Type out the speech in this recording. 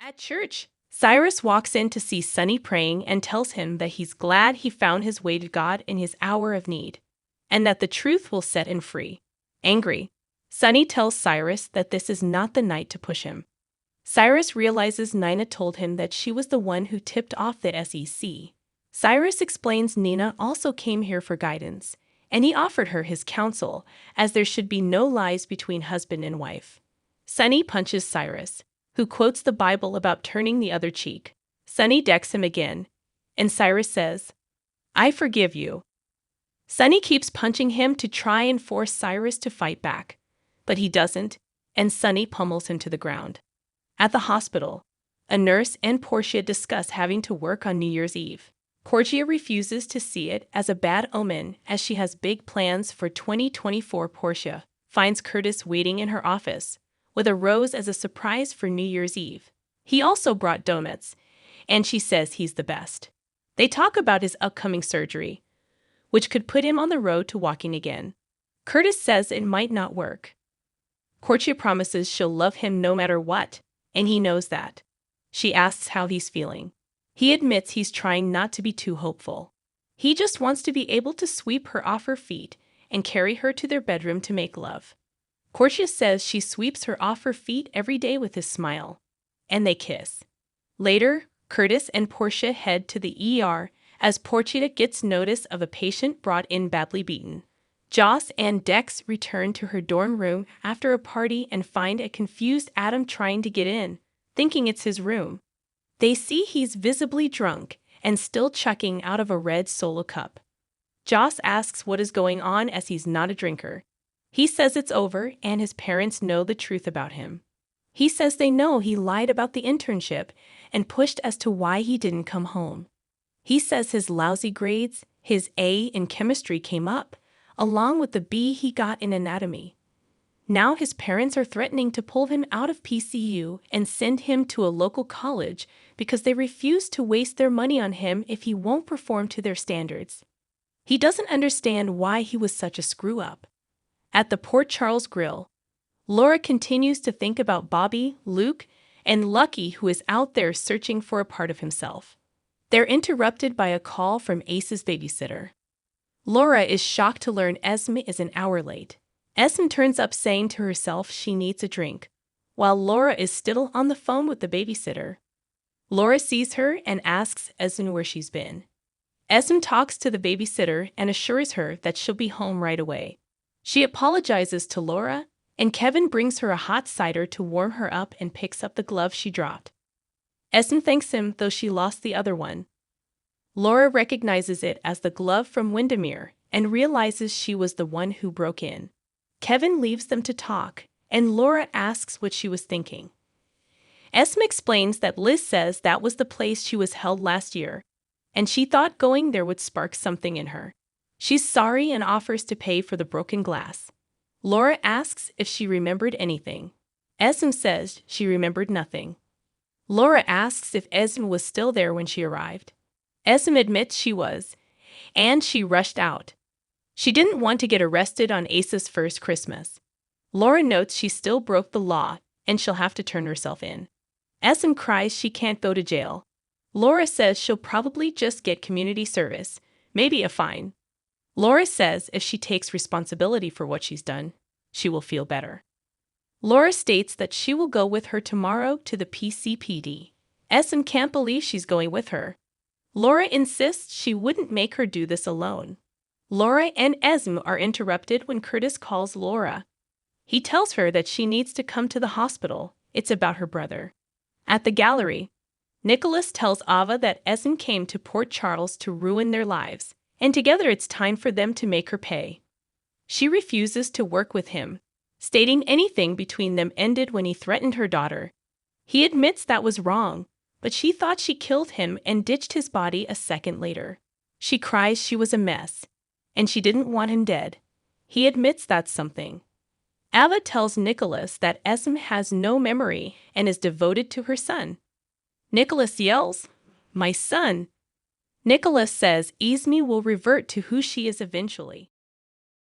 At church, Cyrus walks in to see Sonny praying and tells him that he's glad he found his way to God in his hour of need, and that the truth will set him free. Angry, Sonny tells Cyrus that this is not the night to push him. Cyrus realizes Nina told him that she was the one who tipped off the SEC. Cyrus explains Nina also came here for guidance, and he offered her his counsel, as there should be no lies between husband and wife. Sonny punches Cyrus, who quotes the Bible about turning the other cheek. Sonny decks him again, and Cyrus says, "I forgive you." Sonny keeps punching him to try and force Cyrus to fight back, but he doesn't, and Sonny pummels him to the ground. At the hospital, a nurse and Portia discuss having to work on New Year's Eve. Portia refuses to see it as a bad omen as she has big plans for 2024. Portia finds Curtis waiting in her office with a rose as a surprise for New Year's Eve. He also brought donuts, and she says he's the best. They talk about his upcoming surgery, which could put him on the road to walking again. Curtis says it might not work. Portia promises she'll love him no matter what, and he knows that. She asks how he's feeling. He admits he's trying not to be too hopeful. He just wants to be able to sweep her off her feet and carry her to their bedroom to make love. Portia says she sweeps her off her feet every day with his smile, and they kiss. Later, Curtis and Portia head to the ER as Portia gets notice of a patient brought in badly beaten. Joss and Dex return to her dorm room after a party and find a confused Adam trying to get in, thinking it's his room. They see he's visibly drunk and still chugging out of a red Solo cup. Joss asks what is going on as he's not a drinker. He says it's over and his parents know the truth about him. He says they know he lied about the internship and pushed as to why he didn't come home. He says his lousy grades, his A in chemistry came up, along with the B he got in anatomy. Now his parents are threatening to pull him out of PCU and send him to a local college because they refuse to waste their money on him if he won't perform to their standards. He doesn't understand why he was such a screw-up. At the Port Charles Grill, Laura continues to think about Bobby, Luke, and Lucky, who is out there searching for a part of himself. They're interrupted by a call from Ace's babysitter. Laura is shocked to learn Esme is an hour late. Esme turns up saying to herself she needs a drink, while Laura is still on the phone with the babysitter. Laura sees her and asks Esme where she's been. Esme talks to the babysitter and assures her that she'll be home right away. She apologizes to Laura, and Kevin brings her a hot cider to warm her up and picks up the glove she dropped. Esme thanks him, though she lost the other one. Laura recognizes it as the glove from Windermere and realizes she was the one who broke in. Kevin leaves them to talk, and Laura asks what she was thinking. Esme explains that Liz says that was the place she was held last year, and she thought going there would spark something in her. She's sorry and offers to pay for the broken glass. Laura asks if she remembered anything. Esme says she remembered nothing. Laura asks if Esme was still there when she arrived. Esme admits she was, and she rushed out. She didn't want to get arrested on Ace's first Christmas. Laura notes she still broke the law, and she'll have to turn herself in. Esme cries she can't go to jail. Laura says she'll probably just get community service, maybe a fine. Laura says if she takes responsibility for what she's done, she will feel better. Laura states that she will go with her tomorrow to the PCPD. Esme can't believe she's going with her. Laura insists she wouldn't make her do this alone. Laura and Esme are interrupted when Curtis calls Laura. He tells her that she needs to come to the hospital. It's about her brother. At the gallery, Nicholas tells Ava that Esme came to Port Charles to ruin their lives, and together it's time for them to make her pay. She refuses to work with him, stating anything between them ended when he threatened her daughter. He admits that was wrong, but she thought she killed him and ditched his body a second later. She cries she was a mess, and she didn't want him dead. He admits that's something. Ava tells Nicholas that Esme has no memory and is devoted to her son. Nicholas yells, "My son!" Nicholas says Esme will revert to who she is eventually.